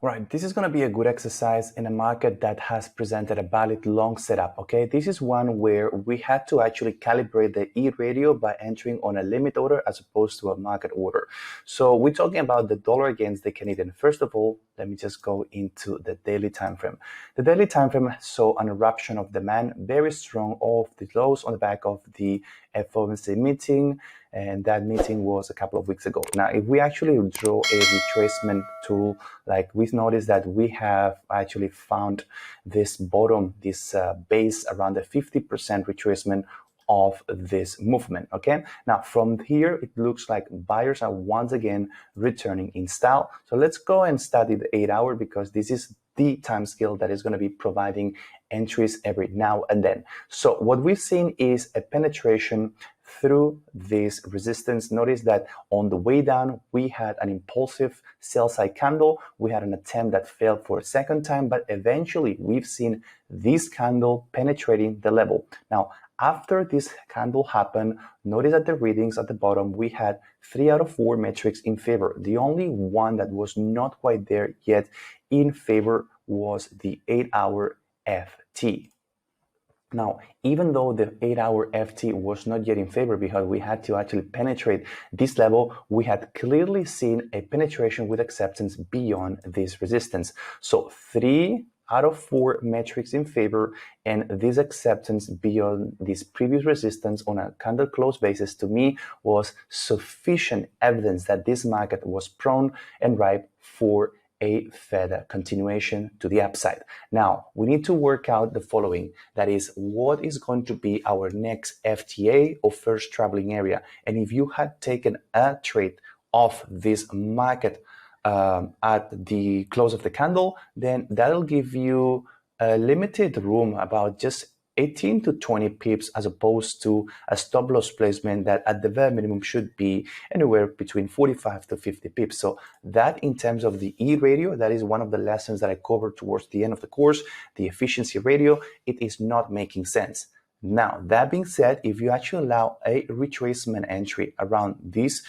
Right, this is going to be a good exercise in a market that has presented a valid long setup, okay? This is one where we had to actually calibrate the E-radio by entering on a limit order as opposed to a market order. So we're talking about the dollar against the Canadian. First of all, let me just go into the daily time frame. The daily time frame saw an eruption of demand, very strong off the lows on the back of the FOMC meeting, and that meeting was a couple of weeks ago. Now, if we actually draw a retracement tool, like we've noticed that we have actually found this bottom, this base around the 50% retracement of this movement, okay? Now, from here, it looks like buyers are once again returning in style. So let's go and study the 8-hour because this is the time scale that is going to be providing entries every now and then. So what we've seen is a penetration through this resistance. Notice that on the way down, we had an impulsive sell side candle. We had an attempt that failed for a second time, but eventually we've seen this candle penetrating the level. Now, after this candle happened, notice that the readings at the bottom, we had 3 out of 4 metrics in favor. The only one that was not quite there yet in favor was the 8-hour FT. Now, even though the 8-hour FT was not yet in favor because we had to actually penetrate this level, we had clearly seen a penetration with acceptance beyond this resistance. So 3 out of 4 metrics in favor, and this acceptance beyond this previous resistance on a candle close basis to me was sufficient evidence that this market was prone and ripe for a further continuation to the upside. Now, we need to work out the following. That is, what is going to be our next FTA or first traveling area? And if you had taken a trade off this market at the close of the candle, then that'll give you a limited room, about just 18 to 20 pips, as opposed to a stop loss placement that at the very minimum should be anywhere between 45 to 50 pips. So that, in terms of the E-radio, that is one of the lessons that I covered towards the end of the course, the efficiency radio, it is not making sense. Now, that being said, if you actually allow a retracement entry around this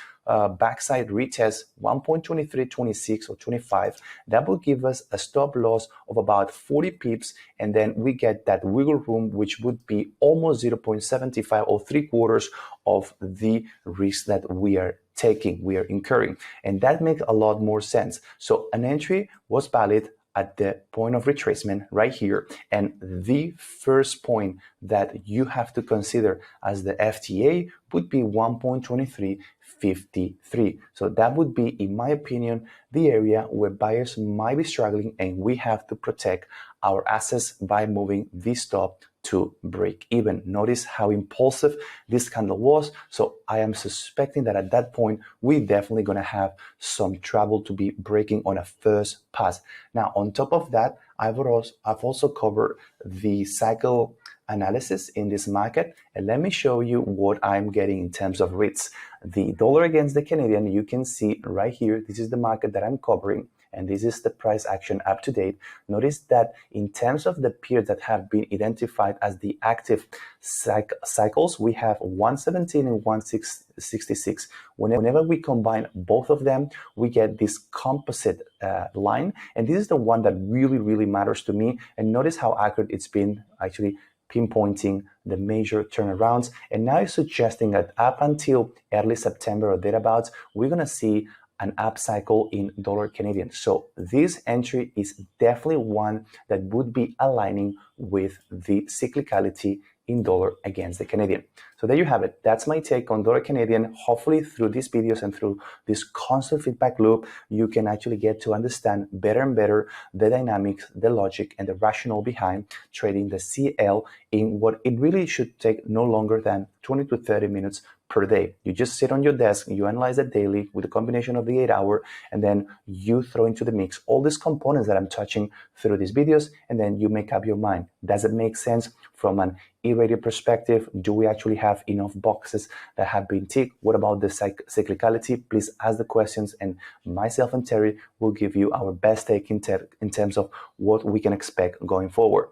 backside retest 1.2326 or 25, that will give us a stop loss of about 40 pips, and then we get that wiggle room, which would be almost 0.75 or 3/4 of the risk that we are taking, we are incurring, and that makes a lot more sense. So an entry was valid at the point of retracement right here, and the first point that you have to consider as the FTA would be 1.2353. So that would be, in my opinion, the area where buyers might be struggling, and we have to protect our assets by moving this stop to break even. Notice how impulsive this candle was. So I am suspecting that at that point, we're definitely going to have some trouble to be breaking on a first pass. Now, on top of that, I've also covered the cycle analysis in this market, and let me show you what I'm getting in terms of reads. The dollar against the Canadian, you can see right here, this is the market that I'm covering, and this is the price action up to date. Notice that in terms of the periods that have been identified as the active cycles, we have 117 and 166. Whenever we combine both of them, we get this composite line, and this is the one that really matters to me. And notice how accurate it's been, actually pinpointing the major turnarounds. And now it's suggesting that up until early September or thereabouts, we're going to see an up cycle in dollar Canadian. So this entry is definitely one that would be aligning with the cyclicality in dollar against the Canadian. So there you have it. That's my take on dollar Canadian. Hopefully through these videos and through this constant feedback loop, you can actually get to understand better and better the dynamics, the logic, and the rationale behind trading the CL in what it really should take no longer than 20 to 30 minutes per day. You just sit on your desk, you analyze it daily with a combination of the 8-hour, and then you throw into the mix all these components that I'm touching through these videos, and then you make up your mind. Does it make sense from an E-radio perspective? Do we actually have enough boxes that have been ticked? What about the cyclicality? Please ask the questions, and myself and Terry will give you our best take in terms of what we can expect going forward.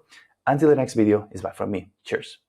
Until the next video, it's bye from me. Cheers.